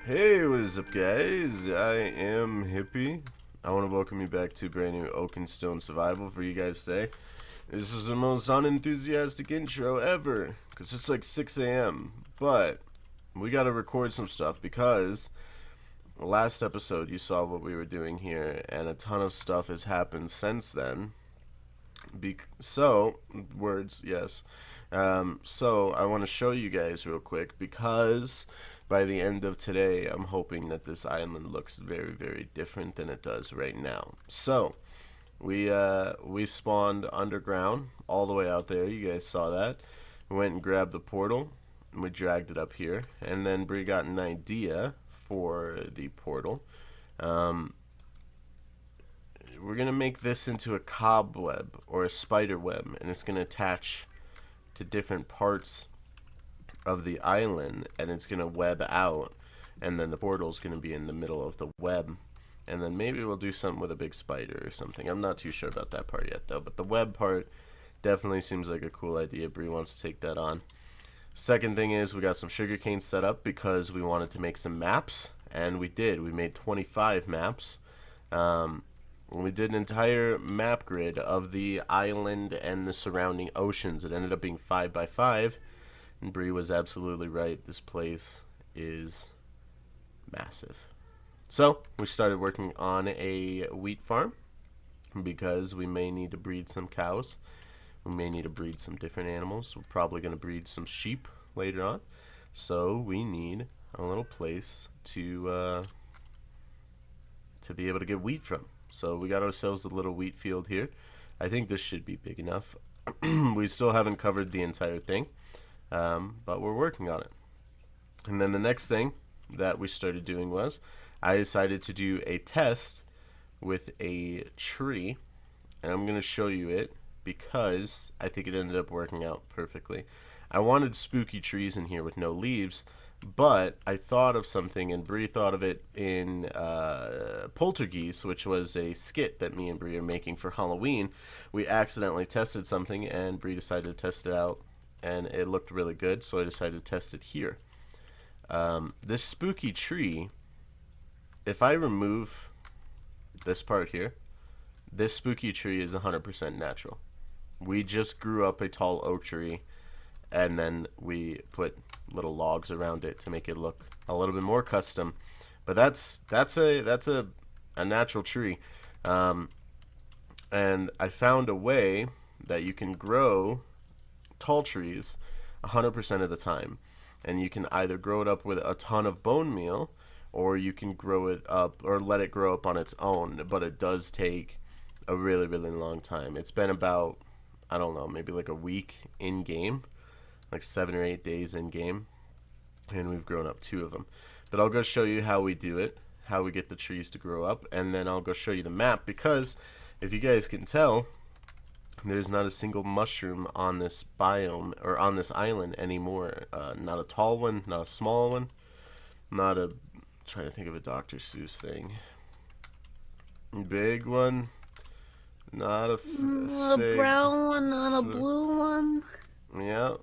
Hey, what is up, guys? I am Hippie. I want to welcome you back to a brand new Oakenstone survival for you guys today. This is the most unenthusiastic intro ever, because it's like 6 a.m. But we got to record some stuff because last episode you saw what we were doing here, and a ton of stuff has happened since then. Words, yes. So I want to show you guys real quick because by the end of today, I'm hoping that this island looks very, very different than it does right now. So we spawned underground all the way out there. You guys saw that. We went and grabbed the portal and we dragged it up here, and then Bree got an idea for the portal. We're gonna make this into a cobweb or a spider web, and it's gonna attach to different parts of the island, and it's gonna web out, and then the portal's gonna be in the middle of the web, and then maybe we'll do something with a big spider or something. I'm not too sure about that part yet though, but the web part definitely seems like a cool idea. Bree wants to take that on. Second thing is we got some sugarcane set up because we wanted to make some maps, and we did. We made 25 maps. We did an entire map grid of the island and the surrounding oceans. It ended up being 5 by 5, and Bree was absolutely right. This place is massive. So we started working on a wheat farm because we may need to breed some cows. We may need to breed some different animals. We're probably going to breed some sheep later on. So we need a little place to be able to get wheat from. So we got ourselves a little wheat field here. I think this should be big enough. We still haven't covered the entire thing, but we're working on it. And then the next thing that we started doing was I decided to do a test with a tree, and I'm going to show you it because I think it ended up working out perfectly. I wanted spooky trees in here with no leaves, but I thought of something, and Bree thought of it in Poltergeist, which was a skit that me and Bree are making for Halloween. We accidentally tested something, and Bree decided to test it out, and it looked really good, so I decided to test it here. This spooky tree, if I remove this part here, this spooky tree is 100% natural. We just grew up a tall oak tree, and then we put little logs around it to make it look a little bit more custom. But that's a natural tree, and I found a way that you can grow tall trees 100% of the time, and you can either grow it up with a ton of bone meal, or you can grow it up or let it grow up on its own. But it does take a really, really long time. It's been about, I don't know, maybe like a week in game, like 7 or 8 days in game, and we've grown up 2 of them. But I'll go show you how we do it, how we get the trees to grow up, and then I'll go show you the map, because if you guys can tell, there's not a single mushroom on this biome or on this island anymore. Not a tall one, not a small one, not a, I'm trying to think of a Dr. Seuss thing, big one, not a brown one, not a blue one. Yeah.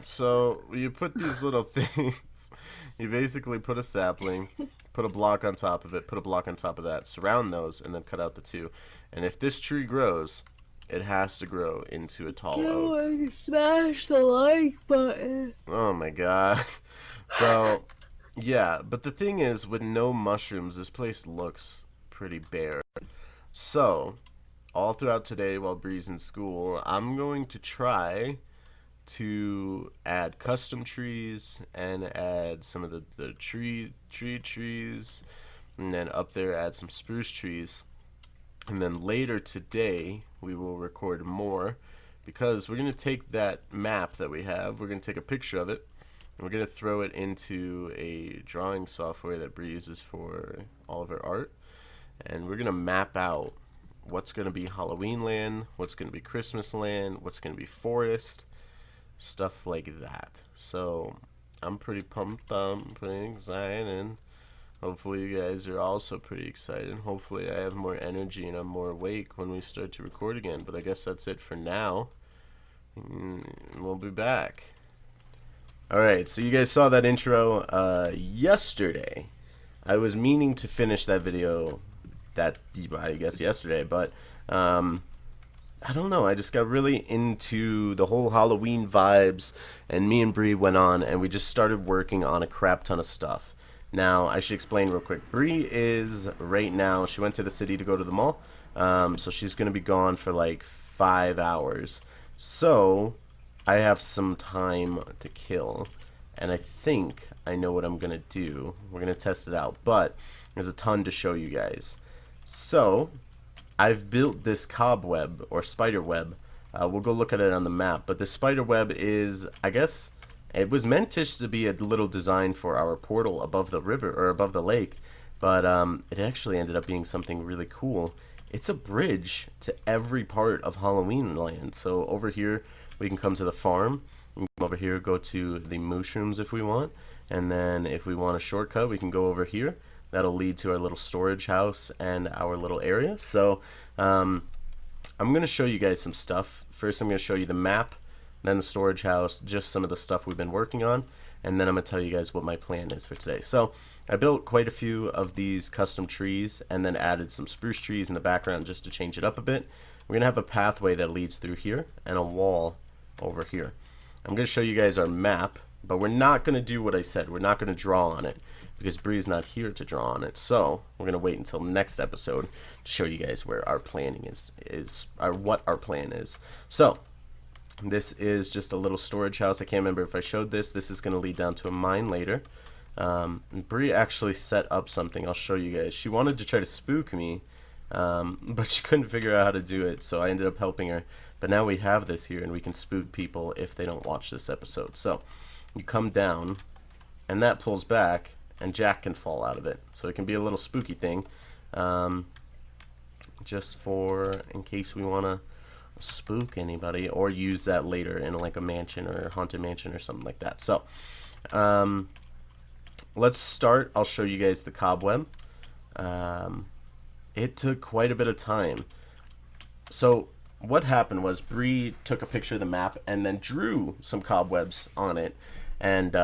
So you put these little things, you basically put a sapling, put a block on top of it, put a block on top of that, surround those, and then cut out the 2. And if this tree grows, it has to grow into a tall oak. Smash the like button. Oh my god. So, yeah, but the thing is, with no mushrooms, this place looks pretty bare. So, all throughout today while Bree's in school, I'm going to try to add custom trees and add some of the trees, and then up there add some spruce trees, and then later today we will record more, because we're going to take that map that we have, we're going to take a picture of it, and we're going to throw it into a drawing software that Bree uses for all of her art, and we're going to map out what's going to be Halloween land, what's going to be Christmas land, what's going to be forest, stuff like that. So I'm pretty pumped, I'm pretty excited. Hopefully you guys are also pretty excited. Hopefully I have more energy and I'm more awake when we start to record again. But I guess that's it for now. We'll be back. Alright, so you guys saw that intro yesterday. I was meaning to finish that video that, I guess, yesterday, but I don't know. I just got really into the whole Halloween vibes, and me and Bree went on, and we just started working on a crap ton of stuff. Now, I should explain real quick. Bree is, right now, she went to the city to go to the mall, so she's going to be gone for like 5 hours. So, I have some time to kill, and I think I know what I'm going to do. We're going to test it out, but there's a ton to show you guys. So, I've built this cobweb or spider web. We'll go look at it on the map. But this spider web is, I guess, it was meant to be a little design for our portal above the river or above the lake. But it actually ended up being something really cool. It's a bridge to every part of Halloween land. So over here, we can come to the farm. We can come over here, go to the mushrooms if we want. And then if we want a shortcut, we can go over here. That'll lead to our little storage house and our little area. So I'm going to show you guys some stuff. First, I'm going to show you the map, then the storage house, just some of the stuff we've been working on, and then I'm going to tell you guys what my plan is for today. So I built quite a few of these custom trees and then added some spruce trees in the background just to change it up a bit. We're going to have a pathway that leads through here and a wall over here. I'm going to show you guys our map, but we're not going to do what I said. We're not going to draw on it, because Bree's not here to draw on it. So we're going to wait until next episode to show you guys where our planning what our plan is. So this is just a little storage house. I can't remember if I showed this. This is going to lead down to a mine later. Bree actually set up something. I'll show you guys. She wanted to try to spook me, but she couldn't figure out how to do it, so I ended up helping her. But now we have this here, and we can spook people if they don't watch this episode. So you come down, and that pulls back, and Jack can fall out of it. So it can be a little spooky thing, just for in case we want to spook anybody, or use that later in like a mansion or a haunted mansion or something like that. So let's start. I'll show you guys the cobweb. It took quite a bit of time. So what happened was Bree took a picture of the map and then drew some cobwebs on it, and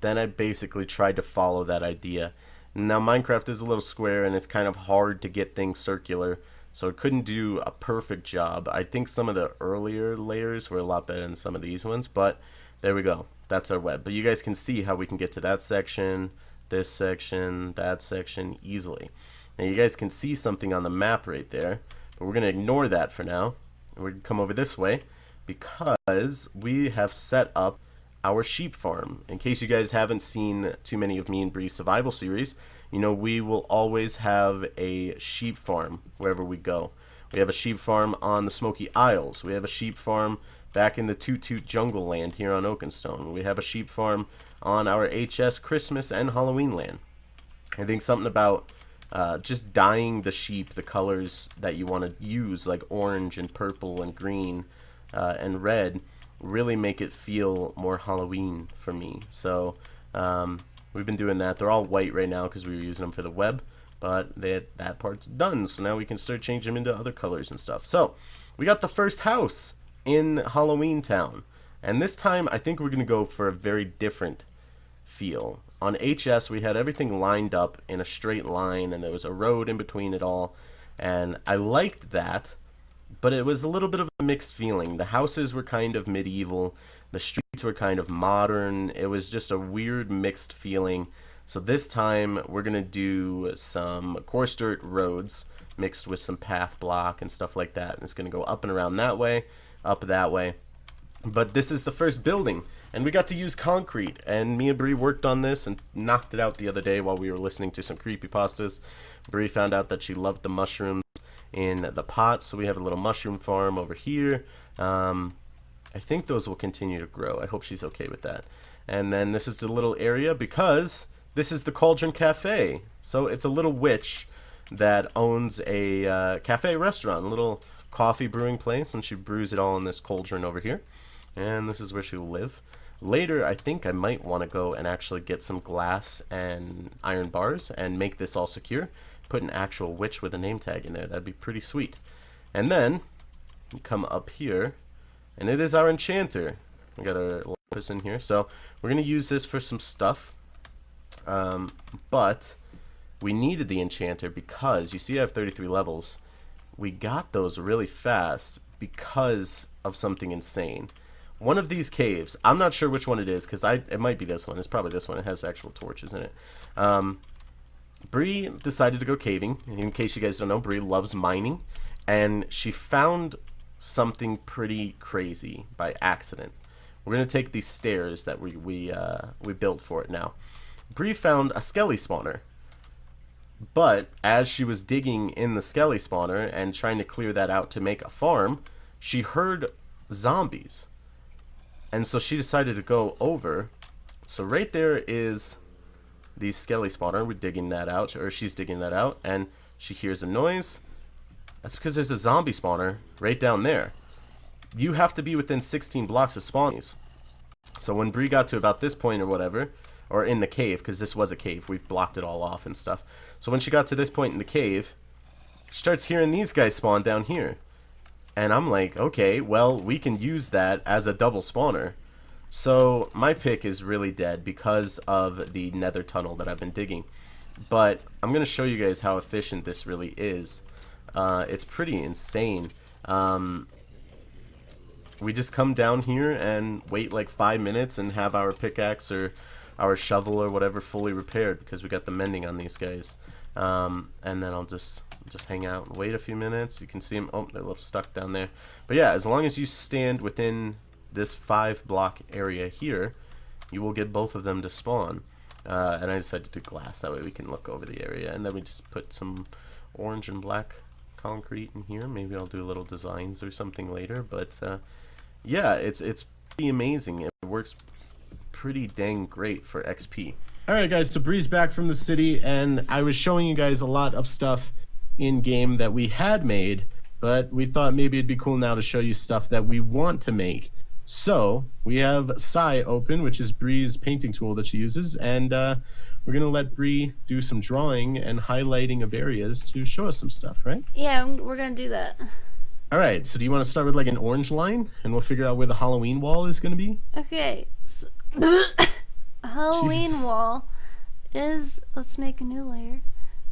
then I basically tried to follow that idea. Now Minecraft is a little square and it's kind of hard to get things circular, so it couldn't do a perfect job. I think some of the earlier layers were a lot better than some of these ones, but there we go. That's our web. But you guys can see how we can get to that section, this section, that section easily. Now you guys can see something on the map right there, but we're going to ignore that for now. We're going to come over this way because we have set up our sheep farm. In case you guys haven't seen too many of me and Bree's survival series, you know we will always have a sheep farm wherever we go. We have a sheep farm on the Smoky Isles. We have a sheep farm back in the Toot Toot Jungle Land here on Oakenstone. We have a sheep farm on our HS Christmas and Halloween land. I think something about just dyeing the sheep the colors that you want to use, like orange and purple and green and red, really make it feel more Halloween for me. So we've been doing that. They're all white right now because we were using them for the web, but that part's done, so now we can start changing them into other colors and stuff. So we got the first house in Halloween Town, and this time I think we're gonna go for a very different feel. On HS we had everything lined up in a straight line, and there was a road in between it all, and I liked that, but it was a little bit of a mixed feeling. The houses were kind of medieval, the streets were kind of modern. It was just a weird mixed feeling. So this time we're gonna do some coarse dirt roads mixed with some path block and stuff like that, and it's gonna go up and around that way, up that way. But this is the first building, and we got to use concrete, and me and Bree worked on this and knocked it out the other day while we were listening to some creepypastas. Bree found out that she loved the mushrooms in the pot, so we have a little mushroom farm over here. I think those will continue to grow. I hope she's okay with that. And then this is the little area, because this is the Cauldron Cafe. So it's a little witch that owns a cafe restaurant, a little coffee brewing place, and she brews it all in this cauldron over here. And this is where she will live. Later, I think I might want to go and actually get some glass and iron bars and make this all secure. Put an actual witch with a name tag in there. That'd be pretty sweet. And then we come up here, and it is our enchanter. We got our lapis in here, so we're gonna use this for some stuff. But we needed the enchanter because, you see I have 33 levels. We got those really fast because of something insane. One of these caves, I'm not sure which one it is, because it might be this one. It's probably this one. It has actual torches in it. Bree decided to go caving. In case you guys don't know, Bree loves mining. And she found something pretty crazy by accident. We're going to take these stairs that we built for it now. Bree found a skelly spawner. But as she was digging in the skelly spawner and trying to clear that out to make a farm, she heard zombies. And so she decided to go over. So right there is the skelly spawner. We're digging that out, or she's digging that out, and she hears a noise. That's because there's a zombie spawner right down there. You have to be within 16 blocks of spawnies. So when Bree got to about this point or whatever, or in the cave, because this was a cave, we've blocked it all off and stuff. So when she got to this point in the cave, she starts hearing these guys spawn down here. And I'm like, okay, well, we can use that as a double spawner. So my pick is really dead because of the nether tunnel that I've been digging. But I'm going to show you guys how efficient this really is. It's pretty insane. We just come down here and wait like 5 minutes and have our pickaxe or our shovel or whatever fully repaired because we got the mending on these guys. And then I'll just hang out and wait a few minutes. You can see them. Oh, they're a little stuck down there. But yeah, as long as you stand within this 5-block area here, you will get both of them to spawn. And I decided to do glass. That way we can look over the area. And then we just put some orange and black concrete in here. Maybe I'll do little designs or something later. But yeah, it's pretty amazing. It works pretty dang great for XP. Alright guys, so Bree's back from the city, and I was showing you guys a lot of stuff in-game that we had made, but we thought maybe it'd be cool now to show you stuff that we want to make. So, we have Sai open, which is Bree's painting tool that she uses, and we're going to let Bree do some drawing and highlighting of areas to show us some stuff, right? Yeah, we're going to do that. Alright, so do you want to start with like an orange line, and we'll figure out where the Halloween wall is going to be? Okay, so Halloween Jesus. wall is, let's make a new layer,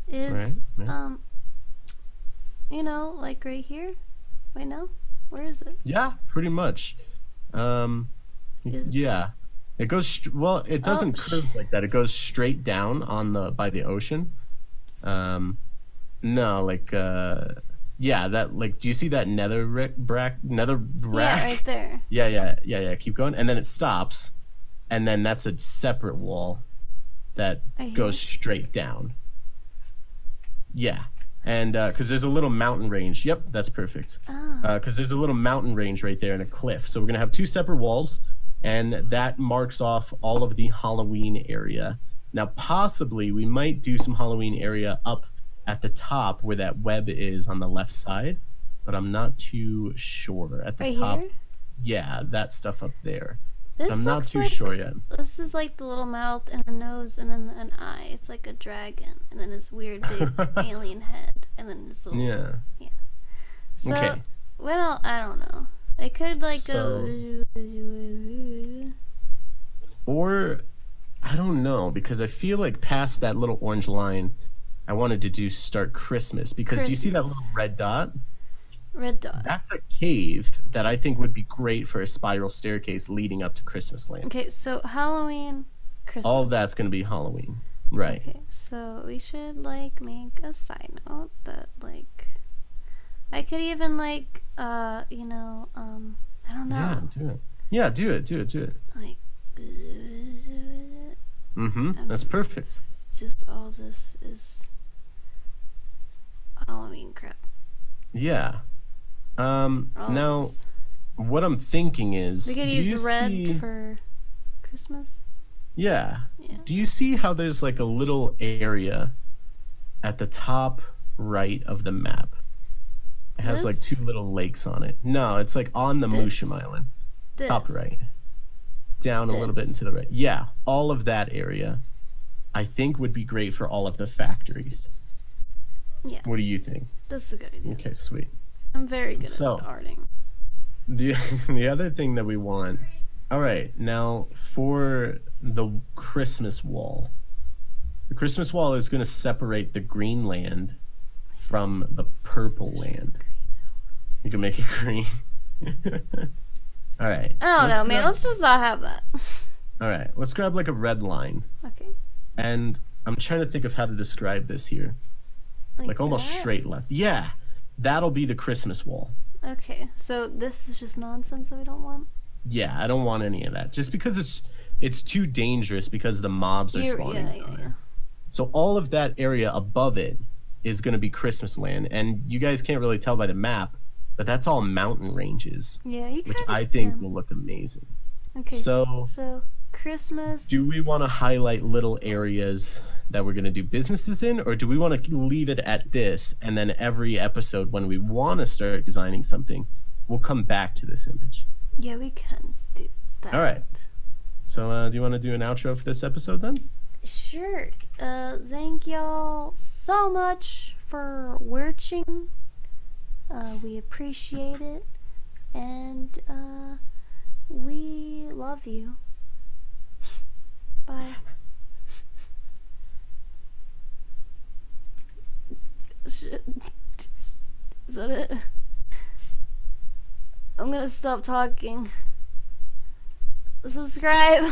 is, Right. you know, like right here. Wait, no? Where is it? Yeah, pretty much. Yeah. It goes, well, it doesn't curve like that. It goes straight down on by the ocean. No, like, yeah, that, like, do you see that nether rack? Yeah, right there. Yeah. Keep going. And then it stops. And then that's a separate wall that goes straight down. Yeah. And because there's a little mountain range. Yep, that's perfect. Because there's a little mountain range right there and a cliff. So we're going to have 2 separate walls. And that marks off all of the Halloween area. Now, possibly, we might do some Halloween area up at the top where that web is on the left side. But I'm not too sure. At the top. Here? Yeah, that stuff up there. This I'm not too like, sure yet. This is like the little mouth and a nose and then an eye. It's like a dragon. And then this weird big alien head. And then this little... Yeah. So, Okay. Well, I don't know. I could like go... Or, I don't know, because I feel like past that little orange line, I wanted to start Christmas. Because do you see that little red dot? Red dot. That's a cave that I think would be great for a spiral staircase leading up to Christmas land. Okay, so Halloween, Christmas. All of that's going to be Halloween. Right. Okay, so we should like make a side note that like I could even like you know, I don't know. Yeah, do it. Yeah, do it. Like That's perfect. just all this is Halloween crap. Yeah. Now, this. what I'm thinking is, We could do use you red see... for Christmas. Yeah. Yeah. Do you see how there's like a little area at the top right of the map? It has like This? 2 little lakes on it. No, it's like on the Mushroom Island. This. Top right. Down a little bit into the right. Yeah, all of that area I think would be great for all of the factories. Yeah. What do you think? That's a good idea. Okay, sweet. I'm very good So- at arting. The other thing that we want... All right, now for the Christmas wall, The Christmas wall is going to separate the green land from the purple land. You can make it green. All right. I don't know, man. Let's just not have that. All right. Let's grab like a red line. Okay. And I'm trying to think of how to describe this here. Like almost that? straight left. Yeah. That'll be the Christmas wall. Okay. So this is just nonsense that we don't want? Yeah, I don't want any of that. Just because it's too dangerous because the mobs are spawning. Yeah. So all of that area above it is going to be Christmas land. And you guys can't really tell by the map, but that's all mountain ranges. Yeah, you which I think will look amazing. Okay. So Christmas. Do we want to highlight little areas that we're going to do businesses in, or do we want to leave it at this, and then every episode when we want to start designing something, we'll come back to this image? Yeah, we can do that. All right. So do you want to do an outro for this episode then? Sure. Thank y'all so much for watching. We appreciate it, and we love you. Bye. Shit. Is that it? I'm gonna stop talking. Subscribe.